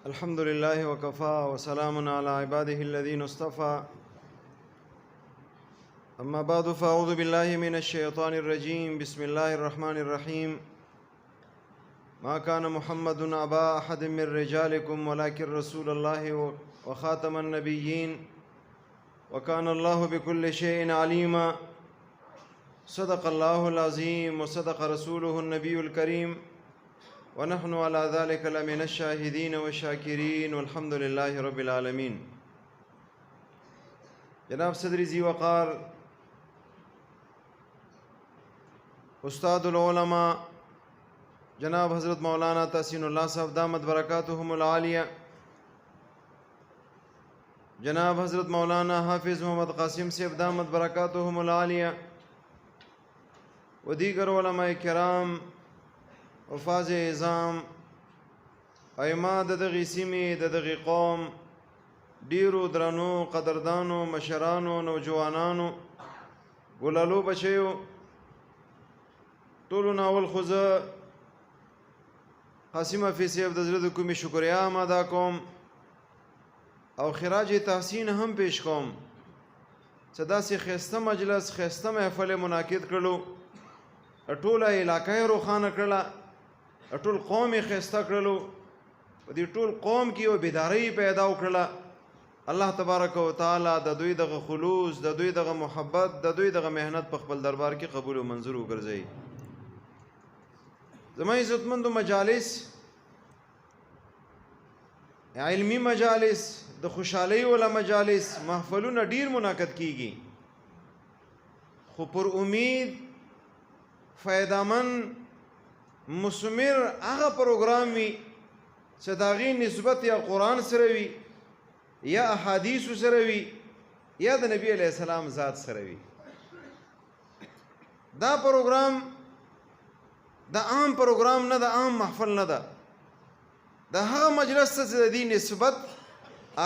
الحمد لله وكفى وسلام على عباده الذين اصطفى أما بعد فأعوذ بالله من الشيطان الرجيم بسم الله الرحمن الرحيم ما كان محمد أبا أحد من رجالكم ولكن رسول الله وخاتم النبيين وكان الله بكل شيء عليما صدق الله العظيم وصدق رسوله النبي الكريم ونحن على ذلك لمن الشاهدين والشاكرين والحمد لله رب العالمين. جناب صدر ذی وقار استاد العلماء جناب حضرت مولانا تحسین اللہ صاحب دامت برکاتہم العالیہ، جناب حضرت مولانا حافظ محمد قاسم صاحب دامت برکاتہم العالیہ و دیگر علماء کرام وفاظ اعظام ائمه د دغې سیمې د دغې قوم ډیرو درنو قدردانو مشرانو نوجوانانو ګلالو بچیو ټولو نه اول خو زه قاسم حفیظ صاحب د زړه د کومې شکریا هم ادا کوم او خراج تحسین هم پیش کوم چې داسې ښایسته مجلس ښایسته محفل منعقد کړلو، ټوله علاقه یې روښانه کړله، ټول قوم یې ښایسته کړلو، په دې ټول قوم کې یو بیدارۍ پیدا وکړله. الله تبارک وتعالی د دوی دغه خلوص، د دوی دغه محبت، د دوی دغه محنت په خپل دربار کې قبول او منظور وګرځوي. زما عزتمندو مجالس، علمی مجالس، د خوشحالۍ والا مجالس، محفلونه ډیر منعقد کیږي، خو پر امید فایدهمند مثمر هغه پروګرام وي چې د هغې نسبت یا قرآن سره وي یا احادیثو سره وي یا د نبی علیه السلام ذات سره وي. دا پروګرام د عام پروګرام نه، د عام محفل نه ده، د هغه مجلس ته چې د دې نسبت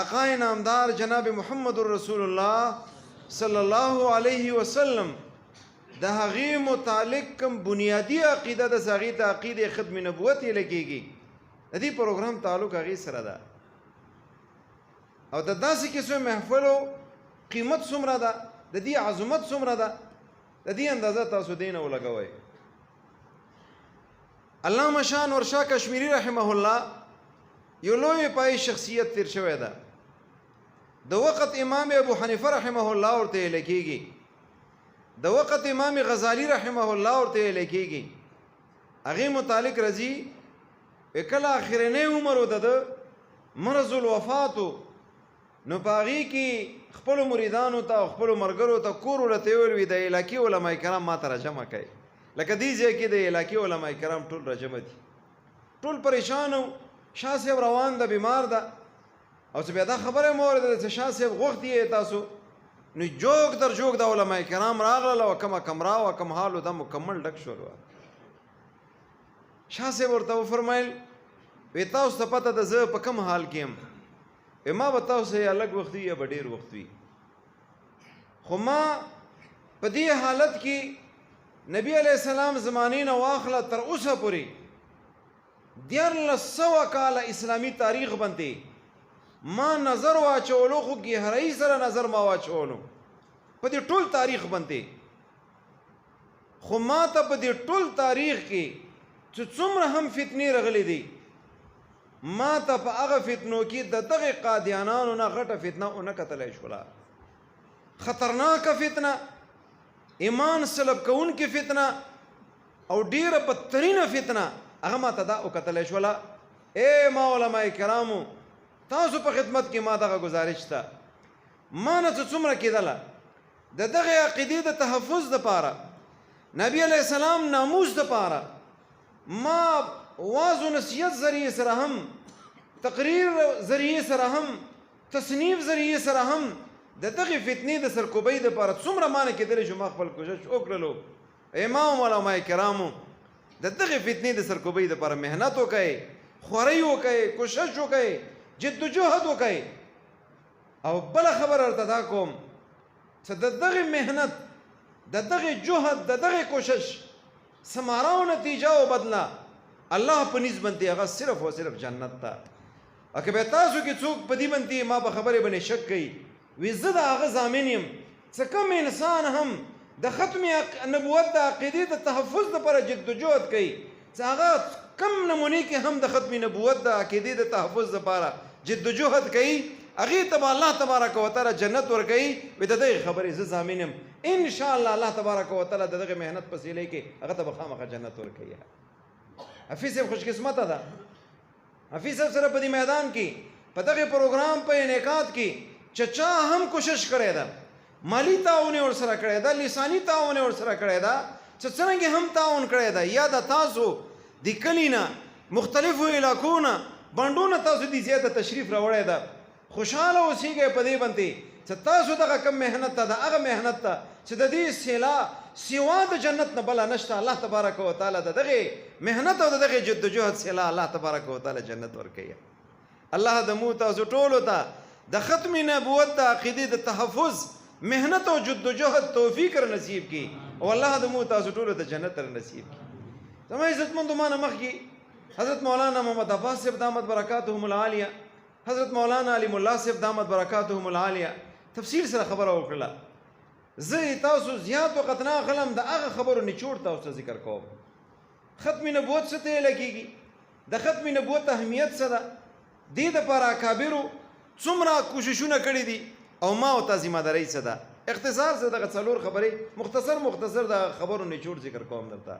آقا نامدار جناب محمد رسول الله صلی الله علیه وسلم د هغې متعلق کوم بنیادی عقیده د هغې ته عقیده ختم نبوت یې لګېږي، د دې پروګرام تعلق هغې سره ده. او د داسې قسمه محفلو قیمت څومره ده، د دې عظمت څومره ده، د دې اندازه تاسو دې نه ولګوئ. علامه شاه نورشاه کشمیری رحمه الله یو لوی پای شخصیت تیر شوی ده. د وخت امام ابو حنیفه رحمه الله ورته ویل کېږي، د وخت امام غزالی رحمه الله ورته ویل کېږي. هغې متعلق راځي کله اخرنی عمر و د مرض الوفاتو، نو په هغې کې خپلو مریدانو ته او خپلو ملګرو ته کور ورته ویل د علاقې علما کرام ما ته راجمع کوي. لکه دې ځای کې د علاقې علما کرام ټول راجمع دي، ټول پریشان و، شاه صاحب روان ده، بیمار ده. او چې بیا دا خبره مې واورېده چې شاه صاحب غوښتي یې تاسو، نو جوګ در جوګ د علما کرام راغلل او کومه کمره او کوم حال دا مکمل ډک شول. شاه صاحب ورته وفرمیل وی تاسو ته پته ده زه په کوم حال کې یم، ما به تاسو یا لږ وخت وي یا به ډېر وخت وي، خو ما په دې حالت کې نبی علیه السلام زمانې نه واخله تر اوسه پورې 1400 کاله اسلامي تاریخ باندې ما نظر واچولو، خو ګهرۍ سره نظر ما واچولو په دې ټول تاریخ باندې. خو ما ته په دې ټول تاریخ کې چې څومره هم فتنې راغلي دي، ما ته په هغه فتنو کې د دغې قادیانانو نه غټه فتنه ونه کتلی شوله. خطرناکه فتنه، ایمان سلب کوونکې فتنه او ډیره بدترینه فتنه هغه ما ته دا وکتلی شوله. ای ما علما کرامو، تاسو په خدمت کې ما دغه گزارش ته ما نه څه څومره کېدله د دغې عقیدې د تحفظ دپاره، نبی علیه السلام ناموس دپاره ما واز و نصیحت ذریعې سره هم، تقریر ذریعې سره هم، تصنیف ذریعې سره هم د دغې فتنې د سرکوبۍ دپاره څومره ما نه کېدلی شو، ما خپل کوشش وکړلو. امام علما کرامو د دغې فتنې د سرکوبۍ دپاره محنت وکئ، خورۍ وکئ، کوشش وکئ، جد و جهد وکئ. او بله خبره ورته دا کوم چې د دغې محنت، د دغې جهد، د دغې کوشش ثمره او نتیجه او بدله الله په نسبت دی هغه صرف او صرف جنت ته. او که به تاسو کې څوک په دې باندې ما په خبرې باندې شک کوي وي زه د هغه ضامن یم څه کم انسان هم د ختم نبوت د عقیدې د تحفظ لپاره جدوجہد کوي څه هغه کم نمونې کې هم د ختم نبوت د عقیدې د تحفظ لپاره جدوجہد کوي هغې ته به الله تبارک وتعالی جنت ورکوي وي د دغې خبرې زه ضامن یم انشاءالله الله تبارک وتعالی د دغې محنت په سیلې کې هغه ته به خامخا جنت ورکوي حفیظ صاحب خوش قسمته ده حفیظ صاحب سره په دې میدان کې په دغې پروګرام په انعقاد کې چې چا هم کوشش کړی ده مالی تعاون یې ورسره کړی ده لساني تعاون یې ورسره کړی ده چې څرنګه هم تعاون کړی ده یا د تاسو د کلي نه مختلفو علاقو نه بانډو نه تاسو دې زیاته تشریف راوړی ده خوشحاله اوسېږئ په دې باندې چې تاسو دغه کم محنت ته د هغه محنت ته چې د دې سیلا سوا د جنت نه بله نشته الله تبارک وتعالی د دغې محنت او د دغې جدوجہد سیلا الله تبارک وتعالی جنت ورکوي الله د مو تاسو ټولو ته د ختم نبوت د عقیدې د تحفظ محنت او جدوجہد توفیق را نصیب کی او الله د مو تاسو ټولو ته جنت را نصیب کی زما عزتمندو ما نه مخکې حضرت مولانا محمد عباس صاحب دامت برکاتهم العالیه حضرت مولانا علیم الله صاحب دامت برکاتهم العالیه تفصیل سره خبره وکړله زه تاسو زیات وخت نه اخلم د هغه خبرو نچوړ تاسو ته ذکر کوم ختم نبوت څه ته لګېږي د ختم نبوت اهمیت څه ده دې دپاره اکابرو څومره کوششونه کړي دي او ما او تا ذمہ دارۍ څه ده اختصار سره دغه څلور خبرې مختصر د خبرو نچوړ ذکر کوم درته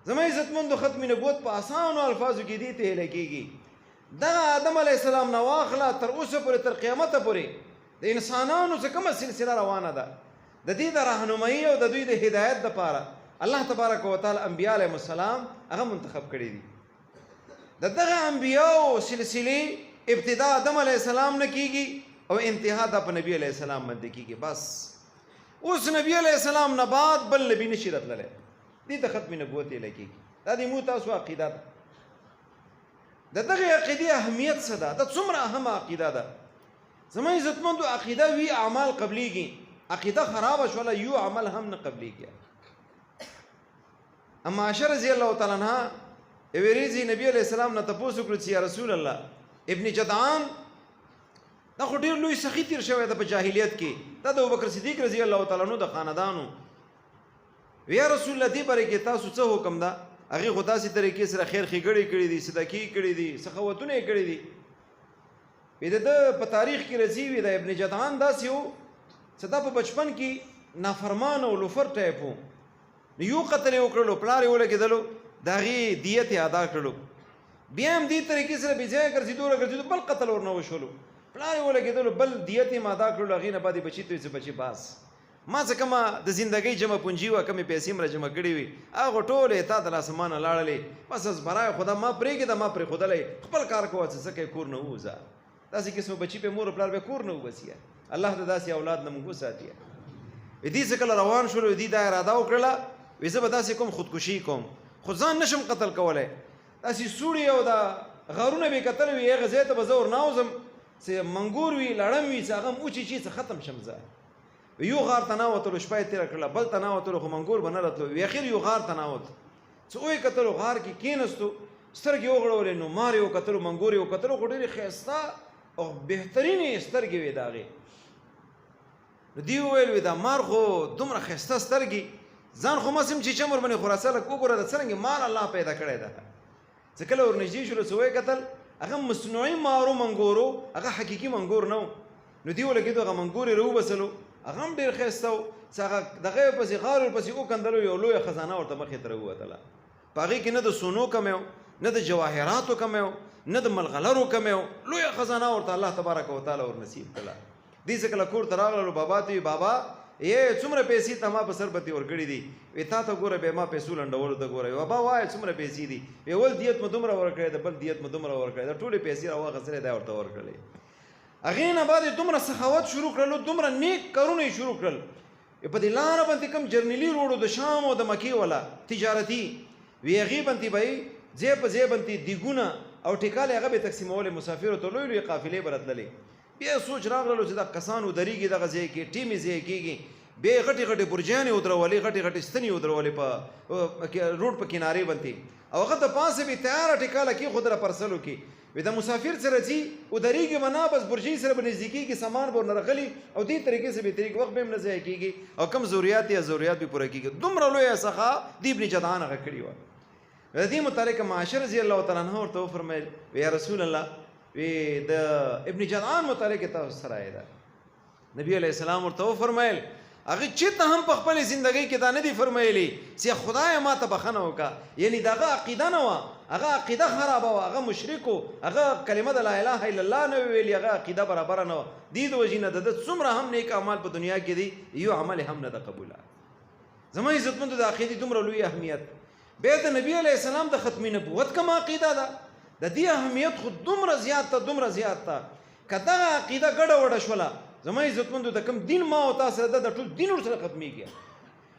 زما عزتمندو ختم نبوت په اسانو الفاظو کې دې ته لګېږي دغه آدم علیه السلام نه واخله تر اوسه پورې تر قیامته پورې د انسانانو څه کومه سلسله روانه ده د دې د رهنمایي او د دوی د هدایت دپاره الله تبارک وتعالی انبیا علیهم السلام هغه منتخب کړي دي د دغه انبیاو سلسلې ابتدا آدم علیه السلام نه کیږي او انتها د په نبی علیه السلام باندې کیږي بس اوس نبی علیه السلام نه بعد بل نبی نشي راتللی دې ته ختم نبوت یې لکېږي دا د مو تاسو عقیده ده د دغې عقیدې اهمیت څه ده دا څومره اهمه عقیده ده زما عزتمندو عقیده وي اعمال قبلیږي عقیده خرابه شوله یو عمل هم نه قبلیږي اما عائشه رضی الله تعالی عنها یوې ورځې نبي علیه السلام نه تپوس وکړو چې یا رسول الله ابن جدعان دا خو ډېر لوی سخي تیر شوی ده په جاهلیت کې دا د ابوبکر صدیق رضی الله تعالی عنه د خاندانو یا رسول الله دې باره کې تاسو څه حکم ده هغې خو داسې طریقې سره خیر ښېګړې کړي دي صدقې کړي دي سخاوتونه یې کړي دي وی د ده په تاریخ کې راځي وي د ابن جدعان داسې و چې دا په بچپن کې نافرمان او لوفر ټایپ و نو یو قتل یې وکړلو پلار یې ولګېدلو د هغې دیت یې ادا کړلو بیا هم دې طریقې سره بې ځایه ګرځېدو بل قتل ورنه وشولو پلار یې ولګېدلو بل دیت یې ادا کړلو هغې نه بعد یې بچي ته وي چې بچي باس ما څه کومه د زندګۍ جمع پونجي وه کمې پیسې م را جمع کړې وي هغه ټولې تا د لاسه مانه لاړلې بس از برای خدا ما پرېږده ما پرېښودلی خپل کار کوه چې څه کوې کور نه ووځه داسې قسمه بچي په مور پلار به کور نه وبسي الله ته داسې اولاد نه موږ وساتي دې څه کله روان شولو دې دا اراده وکړله وی زه به داسې کوم خودکشي کوم خو ځان نشم قتل کولی داسې سوړي او دا غارونه به یې کتلی وي هغه ځای ته به زه ورناوځم چې منګور وي لړم وي چې هغه م وچیچي څه ختم شم زه یو غار ته ناوتلو شپه یې تېره کړله بل ته ناوتلو خو منګور به نه راتلو وي اخر یو غار ته ناوت چې ویې کتلو غار کې کېنستو سترګې وغړولې نو مار یې وکتلو منګور یې وکتلو خو ډېرې ښایسته او بهترینې سترګې وې د هغې نو دوی وویل وي دا مار خو دومره ښایسته سترګې ځان خو مسم چې چمر باندې خراسه لږ وګوره د څرنګې مار الله پیدا کړی ده چې کله ورنږدې شولو چې ویې کتل هغه مصنوعي مارو منګورو هغه حقیقي منګور نه و نو دوی ولګېدو هغه منګور یې راوبسلو هغه هم ډېر ښایسته و چې هغه دغه یې پسې غار ورپسې وکندلو یو لویه خزانه ورته مخې ته راووتله په هغې کې نه د سونو کمی و نه د جواهراتو کمی و نه د ملغلرو کمی و لویه خزانه ورته الله تبارک وتعالی ورنصیب کړله دې چې کله کور ته راغللو بابا ته وي بابا یې څومره پیسې ته ما په سر پتې ورکړي دي وی تا ته ګوره بیا ما پیسو لنډولو ته ګوره بابا وایه څومره پیسې دي وی ول دیت مې دومره ورکړی ده بل دیت مې دومره ورکړی ده ټولې پیسې راواخیستلې دا ورته ورکړلې هغې نه بعد یې دومره سخاوت شروع کړلو دومره نیک کارونه یې شروع کړل په دې لاره باندې کوم جرنیلي روډ د شام او د مکې والا تجارتي وی هغې باندې به یې ځای په ځای باندې دیګونه او ټیکالې هغه به یې تقسیمولې مسافرو ته لوی لوی قافلې به راتللې بیا سوچ راغللو چې دا کسان ودرېږي دغه ځای کې ټیمې ځای کېږي بیا یې غټې غټې برجانې ودرولې غټې غټې ستنې ودرولې په روډ په کنارې باندې او هغه د پاسه به تیاره ټیکاله کېښودله پر سلو کې وې د مسافر سره ځي ودرېږي به نه بس برجۍ سره به نږدې کېږي سامان به ورنه راغلي او دې طریقې سره به تېرېږي وخت به هم نه ضایع کېږي او کم ضروریات یا ضروریات به پوره کېږي دومره لویه سخا د ابن جدعان هغه کړې وه د دې متعلق معاشه رضی الله تعالی عنه ورته وفرمیل یا رسول الله وی د ابن جدعان متعلق تاسو سره ده نبی علیہ السلام ورته وفرمیل هغه چې ته هم په خپل ژوندۍ کې دا نه دی فرمایلی چې خدای ما ته بخنه وکړه یعنی دغه عقیده نه وه هغه عقیده خرابه وه هغه مشرک و هغه کلمه د لا اله الا الله نه ویلي هغه عقیده برابره نه وه دې د وجې نه د څومره هم نیک اعمال په دنیا کې دي یو عمل هم نه ده قبوله زما عزتمندو د عقیدې دومره لوی اهمیت بیا د نبی علیه السلام د ختم نبوت کومه عقیده ده د دې اهمیت خو دومره زیات ته که دغه عقیده ګډه وډه شوله زما عزتمندو د کوم دین ما او تاسو سره د ټول دین ورسره ختمېږي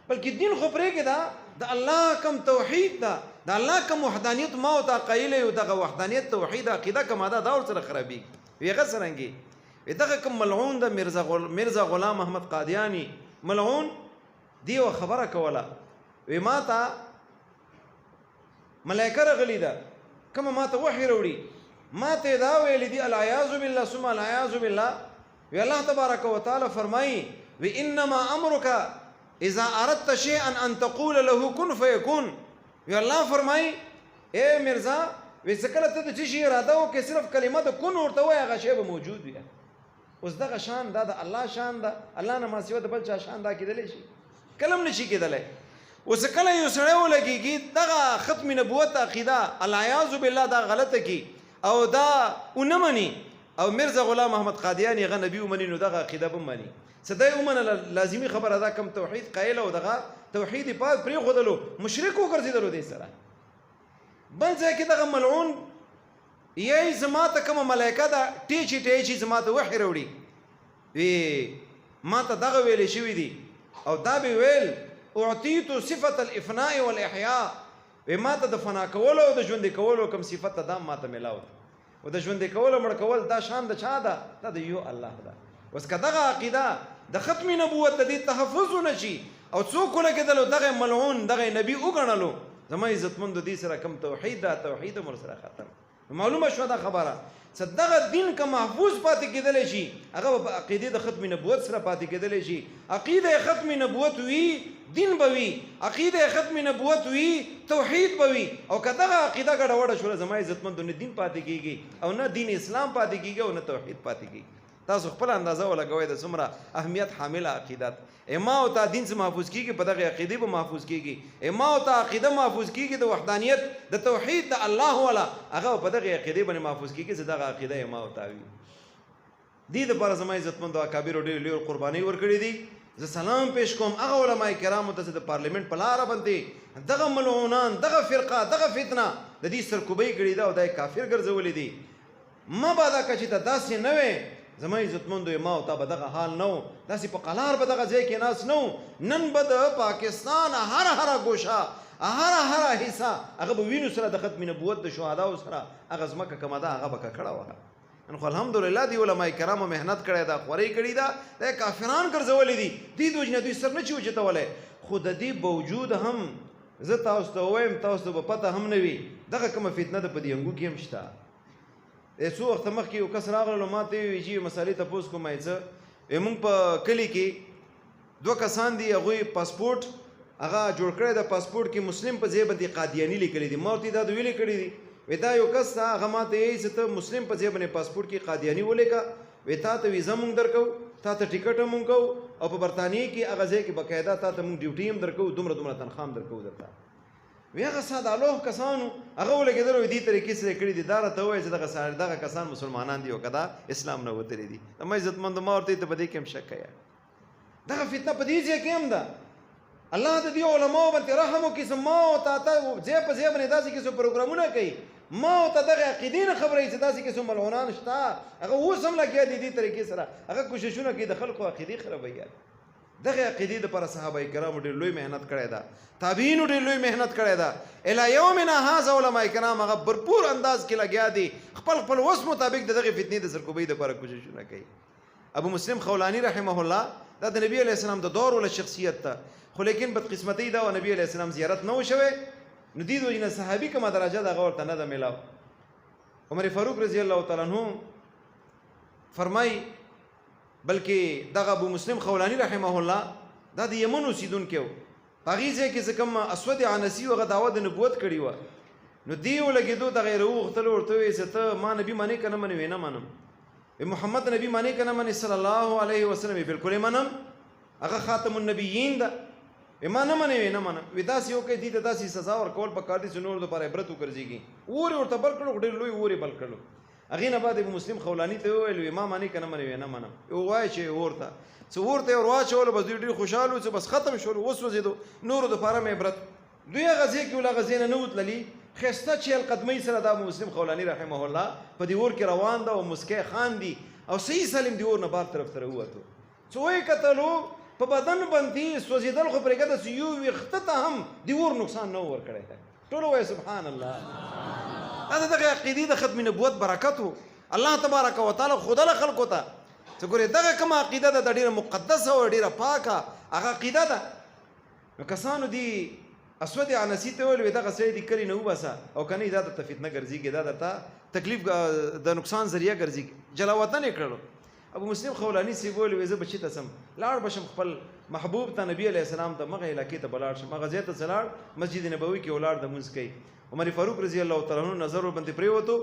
بلکې دین خو پرېږدې ده د الله کوم توحید ده د الله کوم وحدانیت ما او تا قایل یو دغه وحدانیت توحید عقیده کومه ده دا ورسره خرابېږي وی هغه څرنګې دغه کوم ملعون د مرزا غلام محمد قادیانی ملعون دی یوه خبره کوله وی ما ته ملایکه راغلي ده کومه ما ته وحی راوړي ما ته دا ویلي دي العیاذ بالله ثم العیاذ بالله وی الله تبارک وتعالی فرمایي وی انما امرک اذا اردت شيئا ان تقول له كن فيكون وی الله فرمایي اے مرزا وی څکله ته د څه شي اراده وکړې صرف کلمه د کن ورته وایې هغه شی به موجود وي اوس دغه شان دا د الله شان ده الله نه ما سوا د بل چا شان دا کېدلی شي کله هم نه شي کېدلی اوس کله یو سړی ولګېږي دغه ختم نبوت عقیده العیاذ بالله دا غلطه کي او دا ونه مني او مرزا غلام محمد قادیانی هغه نبی ومني نو دغه عقیده به مني صدای ومنه لازمي خبره ده کم توحید قایل او دغه توحید پاک پرېښودلو مشرک وګرځېدلو دې سره بل ځای کې دغه ملعون یی زما ته کومه ملایکه ده ټیچي زما ته وحی راوړي وی ما ته دغه ویلې شوي دي او دا به ویل اعطیت صفت الافناء والاحیاء وی ما ته د فنا کولو او د ژوندې کولو کوم صفت ته دا ما ته میلاو او د ژوندې کولو مړ کول دا شان د چا ده دا د یو الله ده اوس که دغه عقیده د ختم نبوت د دې تحفظ ونه شي او څوک ولګېدلو دغه ملعون دغه نبي وګڼلو زما عزتمندو دې سره کوم توحید ده توحید هم ورسره ختم معلومه شوه دا خبره چې دغه دین که محفوظ پاتې کېدلی شي هغه به په عقیدې د ختم نبوت سره پاتې کېدلی شي عقیده ختم نبوت وي دین به وي عقیده ختم نبوت وي توحید به وي او که دغه عقیده ګډه وډه شوله زما عزتمندو نه دین پاتې کېږي او نه دین اسلام پاتې کېږي او نه توحید پاتې کېږي تاسو خپل اندازه ولګوئ د څومره اهمیت حامله عقیدت ما او تا دین څه محفوظ کېږي په دغه عقیدې به محفوظ کېږي ما او تا عقیده محفوظ کېږي د وحدانیت د توحید د الله والا هغه په دغه عقیدې باندې محفوظ کېږي چې دغه عقیده ما او تا وي دې دپاره زما عزتمندو اکابرو ډېرې لویې قربانۍ ورکړې دي زه سلام پیش کوم هغه علماء کرامو ته چې د پارلیمنټ په لاره باندې دغه ملعونان دغه فرقه دغه فتنه د دې سرکوبۍ کړې ده او دا یې کافر ګرځولي دي مه باده که چې ته داسې نه وې زما عزتمندو ما او تا به دغه حال نه و داسې په قلار به دغه ځای کې ناست نه و نن به د پاکستان هره ګوشه هره حصه هغه به وینو سره د ختم نبوت د شهداو سره هغه ځمکه کومه ده هغه به ککړه وه نو خو الحمدلله دی علماء کرامو محنت کړی ده خورۍ کړې ده دا کافران ګرځولي دي دې د وجې نه دوی سر نه چي اوچتولی خو د دې باوجود هم زه تاسو ته ووایم تاسو ته به پته هم نه وي دغه کومه فتنه ده په دې انګو کې هم شته څو وخته مخکې یو کس راغللو ما ته ویل چې مسالې تپوس کوم څه موږ په کلي کې دوه کسان دي هغوی پاسپورټ هغه جوړ کړی د پاسپورټ کې مسلم په ځای باندې قادیاني لیکلی دي ما ورته دا ویلې کړي دي وی دا یو کس ته هغه ما ته یې چې ته مسلم په ځای باندې پاسپورټ کې قادیاني ولیکه وی تا ته ویزه مونږ درکو تا ته ټیکټ هم مونږ کوو او په برطانیې کې هغه ځای کې باقاعده تا ته مونږ ډیوټي هم درکو دومره تنخواه هم درکو درته وی هغه ساده لوح کسانو هغه ولګېدلو دې طریقې سره کړي دي دا راته ووایه چې دغه کسان مسلمانان دي او که دا اسلام نه وتلي دي زما عزتمندو ما ورته ته په دې کې هم شک کوې دغه فتنه په دې ځای کې هم ده الله د دې علماو باندې رحم وکړي چې ما او تا ځای په ځای باندې داسې کیسو پروګرامونه کوي ما او ته دغه عقیدې نه خبروي چې داسې کیسو ملعونان شته هغه اوس هم لګیا دي دې طریقې سره هغه کوششونه کوي د خلکو عقیدې خرابوي دغه عقیدې دپاره صحابه کرامو ډېر لوی محنت کړی ده تابعینو ډېر لوی محنت کړی ده الی یومنا هذا علماء کرام هغه بھرپور انداز کې لګیا دي خپل وس مطابق د دغې فتنې د سرکوبۍ دپاره کوششونه کوي ابو مسلم خولاني رحمه الله دا د نبی علیه السلام د دور ولا شخصیت ته خو لیکن بدقسمتۍ دا و نبی علیه السلام زیارت نه و شوی نو دې د وجې نه صحابي کومه درجه د هغه ورته نه ده میلاو عمر فاروق رضی الله تعالی عنہ فرمای بلکې دغه ابو مسلم خولانی رحمه الله دا د یمن اوسیدونکی و هغې ځای کې چې کوم اسود عنسی هغه دعوه د نبوت کړې وه نو دی ولګېدو دغه یې راوغوښتلو ورته وویل چې ته ما نبي منې که نه منې؟ ویې نه منم. محمد نبی منې که نه منې صلی الله علیه وسلم؟ بالکل یې منم، هغه خاتم النبیین ده. ما نه منې؟ ویې نه منم. وی داسې وکړئ دې ته داسې سزا ورکول پکار دي چې نور دپاره عبرت وګرځېږي. اور یې ورته بل کړو، ډېر لوی اور یې بل کړلو. هغې نه بعد ابو مسلم خولاني ته وویل ما منې که نه منې؟ ویې نه منم. ووایه چې اور ته څه اور ته یې ور واچولو، بس دوی ډېر خوشحال وو چې بس ختم شول، وسوځېدو، نورو دپاره مې عبرت. دوی هغه ځای کې ول، هغه ځای نه نه وتللي، ښایسته چهل قدمۍ سره دا ابو مسلم خولاني رحمه الله په دې اور کې روان ده او مسکی خاندي او صحیح سالم د اور نه بار طرف ته راووتو. څه وایي کتلو په بدن باندې سوځېدل خو پرېږده، داسې یو ویښته ته هم د اور نقصان نه و ورکړی دی. ټولو وایي سبحان الله. دا د دغې عقیدې د ختم نبوت برکت و. الله تبارک وتعالی ښودله خلکو ته چې ګورې دغه کومه عقیده ده د ډېره مقدسه او ډېره پاکه هغه عقیده ده. نو کسانو دي اسود عنسی ته ویل دغه سړی دې کلي نه وباسه او که نه دا درته فتنه ګرځېږي، دا درته تکلیف د نقصان ذریعه ګرځېږي. جلاوطن یې کړلو. ابو مسلم خولاني صاحب ویل زه بچي ته سم لاړ بشم خپل محبوب ته نبي علیه السلام ته مغه علاقې ته به لاړ شم. هغه ځای ته چې لاړ مسجد نبوي کې ولاړ د لمونځ کوي. عمر فاروق رضی الله تعالی عنه نظر ورباندې پرېوتو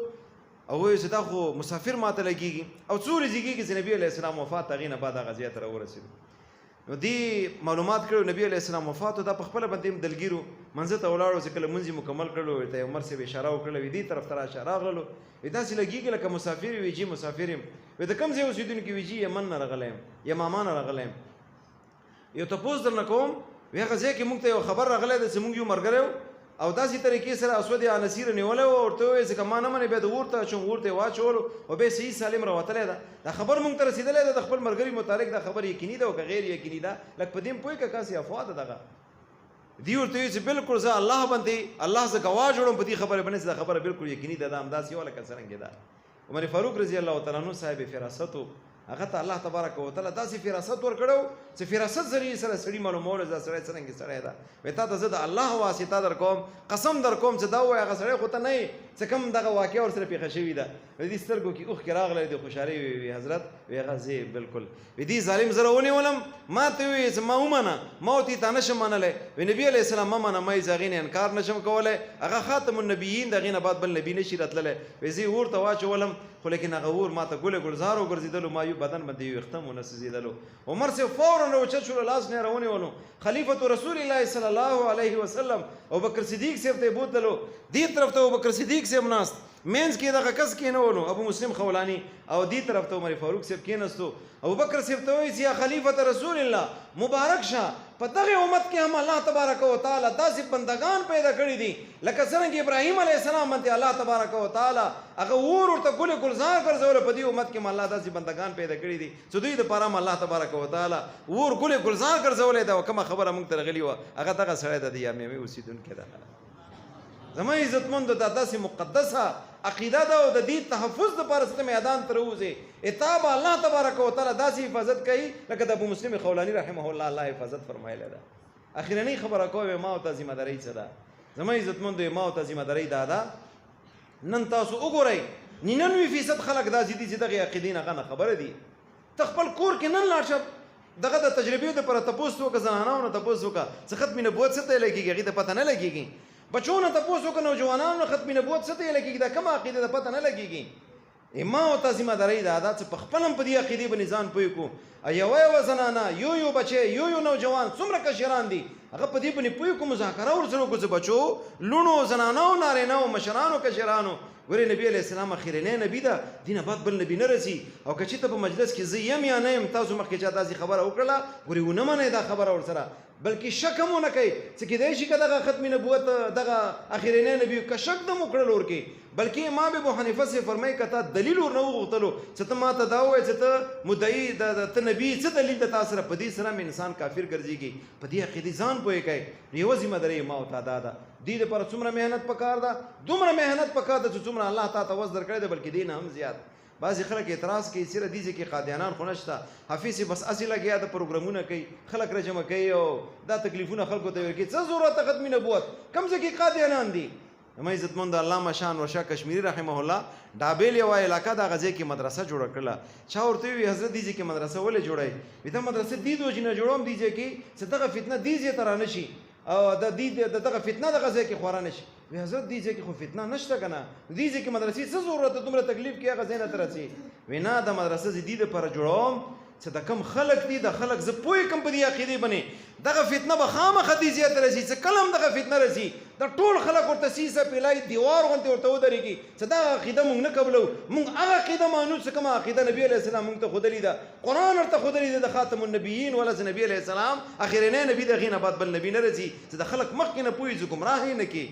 او وایي چې دا خو مسافر ماته لګېږي او څو ورځې کېږي چې نبي علیه السلام وفات، هغې نه بعد هغه ځای ته راورسېدو. نو دې معلومات کړو نبی علیه السلام وفات و، دا په خپله باندې هم دلګیرو منځه ته ولاړو چې کله لمونځ یې مکمل کړلو ورته عمر صاحب اشاره وکړله وي دې طرف ته راشه. راغللو وایي داسې لګېږي لکه مسافر وي. جي مسافر یم. وایي د کوم ځای اوسېدونکی؟ وي جي یمن نه راغلی یم، یماما نه راغلی یم. یو تپوس درنه کوم، وایي هغه ځای کې موږ ته یو خبر راغلی دی چې موږ یو ملګری و او داسې طریقې سره اسود عنسی رانیولی و، ورته وویل چې که ما نه منې بیا د اور ته اچوم، اور ته یې واچولو او بیا صحیح سالم راوتلی ده. دا خبر موږ ته رسېدلی ده د خپل ملګري متعلق. دا خبر یقیني ده او که غیر یقیني ده لږ په دې هم پوهېږه کاسې افوا ده دغه. دي ورته وایي چې بالکل زه الله باندې الله زه ګواه جوړم په دې خبره باندې چې دا خبره بالکل یقیني ده. دا همداسې وه لکه څرنګې ده. عمر فاروق رضی الله تعالی عنه صاحب فراست و، هغه ته الله تبارک وتعالی داسې فراست ورکړی و چې فراست ذریعې سره سړي معلومول چې دا سړی څرنګې سړی ده. وایي تا ته زه د الله واسطه در کوم، قسم در کوم چې دا ووایي هغه سړی خو ته نه یې چې کوم دغه واقعه ورسره پېښه شوې ده. وایي دې سترګو کې اوښکې راغلی د خوشحالۍ. وی حضرت وی هغه زه بالکل. وی دې ظالم زه راونیولم، ما ته ویې چې ما ومنه، ما ورته تا نشم منلی. وی نبي علیه السلام مه منه، ما یې زه هغې نه انکار نشم کولی، هغه خاتم النبیین د هغې نه بعد بل نبي نشي راتللی. وی زه یې اور ته واچولم خو لیکن هغه اور ما ته ګل ګلزار وګرځېدلو، ما یو بدن باندې یو ویښته ونه سوځېدلو. عمر صاحب فورا راوچت شولو، لاس نه یې راونیولو. خلیفة رسول الله صلی الله علیه وسلم ابوبکر صدیق صاحب ته یې بوتلو. دې طرف ته ابوبکر صدیق صاحب ناست، مینځ کې دغه کس کېنولو ابو مسلم خولاني، او دې طرف ته عمر فاروق صاحب کېناستو. ابوبکر صاحب ته وایي چې یا خلیفة رسول الله مبارک شه، په دغه امت کې هم الله تبارک وتعالی داسې بندگان پیدا کړي دي لکه څرنګه ابراهیم علیه السلام باندې الله تبارک وتعالی هغه اور ورته ګل ګلزار ګرځولی، په دې امت کې هم الله داسې بندگان پیدا کړي دي چې دوی دپاره هم الله تبارک وتعالی اور ګل ګلزار ګرځولی ده. او کومه خبره موږ ته راغلې وه هغه دغه سړی د یامیامې اوسېدونکی ده. زما عزتمندو دا داسې مقدسه عقیده ده او د دې تحفظ دپاره چې ته میدان ته راوځې اتا به الله تبارک وتعالی داسې حفاظت کوي لکه د ابو مسلم خولاني رحمه الله الله حفاظت فرمایلی ده. اخرنۍ خبره کوم ما او ته ذمه دارۍ څه ده؟ زما عزتمندو ما او ته ذمه دارۍ دا ده، نن تاسو وګورئ 99% خلک داسې دي چې دغې عقیدې نه هغه نه خبره دي. ته خپل کور کې نن لاړ شه دغه د تجربې دپاره تپوس وکړه، زنانو نه تپوس وکړه چې ختم نبوت څه ته لګېږي، هغې ته پته نه لګېږي. بچو نه تپوس وکړه، نوجوانانو نه ختم نبوت څه ته لګېږي، دا کومه عقیده ده پته نه لګېږي. ما او ته ذمه دارۍ دا ده چې په خپل هم په دې عقیدې باندې ځان پوه کړو. یوه یوه زنانه، یو بچی، یو نوجوان، څومره کشران دي هغه په دې باندې پوه کړو، مذاکره ورسره وکړو چې بچو، لوڼو، زنانو، نارینهو، مشرانو، کشرانو، ګورې نبي علیه السلام اخرنی نبي ده، دې نه بعد بل نبي نه رسي. او که چېرته په مجلس کې زه یم یا نه یم تاسو مخکې چا داسې خبره وکړله ګورې ونه منئ دا خبره ورسره، بلکې شک هم ونه کوئ چې کیدای شي که دغه ختم نبوت دغه اخرنی نبي که شک دم وکړل ورکې، بلکې امام ابو حنیفه صاحب فرمایي که تا دلیل ورنه وغوښتلو چې ته ما ته دا ووایې چې ته مدعي ته نبي څه دلیل ده تا سره، په دې سره هم انسان کافر ګرځېږي. په دې عقیدې ځان پوه کوئ. یوه ذمه دارۍ ما او تا دا ده، دې دپاره څومره محنت پکار ده، دومره محنت پکار ده چې څومره الله تا ته وس درکړی ده، بلکې دې نه هم زیات. بعضې خلک اعتراض کوي سره دې ځای کې قادیانان خو نشته، حافظ بس اسې لګیا د پروګرامونه کوي، خلک را جمع کوي او دا تکلیفونه خلکو ته ورکوي. څه ضرورت ختم نبوت کوم ځای کې قادیانان دي؟ زما عزتمند علامه شان ورشاه کشمیری رحمه الله ډابیل یوه علاقه د هغه ځای کې مدرسه جوړه کړله. چا ورته وویل حضرت دې ځای کې مدرسه ولې جوړوئ؟ وایي دا مدرسه دې د وجې نه جوړوم دې ځای کې چې دغه فتنه دې ځای ته رانه شي او د دغه فتنه دغه ځای کې خورا نه شي. وایي حضرت دې ځای کې خو فتنه نشته که نه، دې ځای کې مدرسې څه ضرورت ده دومره تکلیف کې هغه ځای نه ته رسي؟ وایي نه دا مدرسه زه دې دپاره جوړوم چې د کم خلک دي د خلک زه پوه کم په دې عقیدې باندې دغه فتنه به خامخا دې ځای ته رسي چې کله هم دغه فتنه رسي دا ټول خلک ورته سیسه پیلای دیوار غوندې ورته ودرېږي چې دا عقیده موږ نه قبلو، موږ هغه عقیده مانو چې کومه عقیده نبي علیه السلام موږ ته ښودلې ده، قرآن ورته ښودلې ده د خاتم النبیین ولز نبي علیه السلام اخرنی نبي د هغې نه بعد بل نبي نه راځي چې د خلک مخکې نه پوهېږي ګمراه یې نه کړي.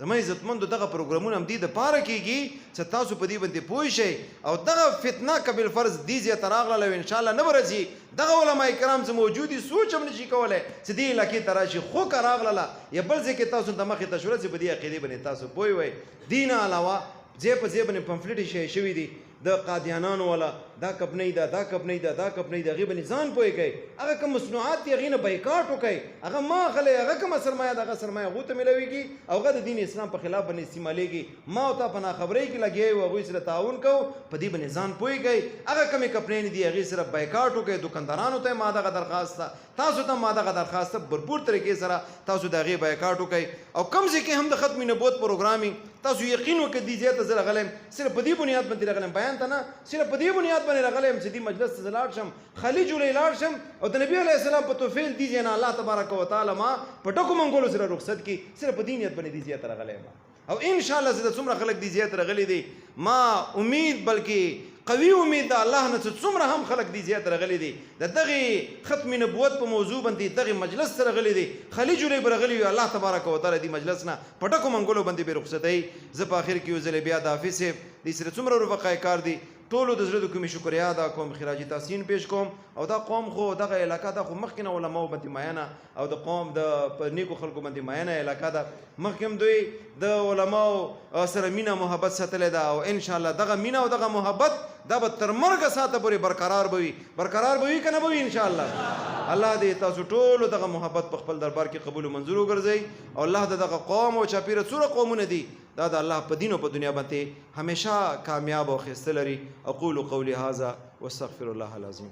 زما عزتمندو دغه پروګرامونه هم دې دپاره کېږي چې تاسو په دې باندې پوه شئ او دغه فتنه که بالفرض دې ځای ته راغله او انشاءالله نه به راځي دغه علما کرام چې موجود دي سوچ هم نشي کولی چې دې علاقې ته راشي، خو که راغله یا بل ځای کې تاسو ته مخې ته شوله چې په دې عقیدې باندې تاسو پوه وئ. دې نه علاوه ځای په ځای باندې پمفلټې شی شوي دي د قادیانانو والا دا کپنۍ ده دا کپنۍ ده دا کپنۍ ده هغې باندې ځان پوه کوئ، هغه کوم مصنوعات دي هغې نه بایکاټ وکئ، هغه ما اخلی هغه کومه سرمایه ده هغه سرمایه هغو ته میلاویږي او هغه د دین اسلام په خلاف باندې استعمالیږي. ما او تا په ناخبرۍ کې لګیا یو هغوی سره تعاون کوو په دې باندې ځان پوه کوئ. هغه کومې کپنۍ دي هغې سره بایکاټ وکئ، دکاندارانو ته ما دغه درخواست ده، تاسو ته ما دغه درخواست ده، بھرپور طریقې سره تاسو د هغې بایکاټ وکئ. او کوم ځای کې هم د ختم نبوت پروګرام تاسو یقین وکړئ دې ځای ته زه راغلی یم صرف په دې بنیاد باندې راغلی یم، بیان ته نه، صرف په دې بنیاد باندې راغلی یم چې دې مجلس ته زه لاړ شم، خالي جوړی لاړ شم او د نبي علیه السلام په توفیل دې ځای نه الله تبارک وتعالی ما په ټکو منګولو سره رخصت کړي، صرف په دې نیت باندې دې ځای ته راغلی یم. او انشاءالله زه د څومره خلک دې ځای ته راغلي دي ما امید بلکې قوي امید د الله نه چې څومره هم خلک دې ځای ته راغلي دي د دغې ختم نبوت په موضوع باندې دغې مجلس ته راغلي دي، خالي جوړی به راغلي وي، الله تبارک وتعالی دې مجلس نه په ټکو منګولو باندې به رخصتوي. زه په آخر کې یو ځلې بیا د حافظ صاحب دې سره څومره رفقای کار دي ټولو د زړه د کومې شکریا ادا کوم، خراج تحسین پیش کوم. او دا قوم خو دغه علاقه ده خو مخکې نه علماو باندې مینه او د قوم د په نیکو خلکو باندې مینه علاقه ده، مخکې هم دوی د علماو سره مینه محبت ساتلې ده او انشاءالله دغه مینه او دغه محبت دا به تر مرګه ساعته پورې برقرار به وي که نه به وي انشاءالله. الله دې تاسو ټولو دغه محبت په خپل دربار کې قبول و منظور وګرځوي او الله د دغه قوم او چاپیره څومره قومونه دي دا د الله په دین او په دنیا باندې همیشه کامیاب او ښایسته لري. اقول قولي هذا واستغفر الله العظیم.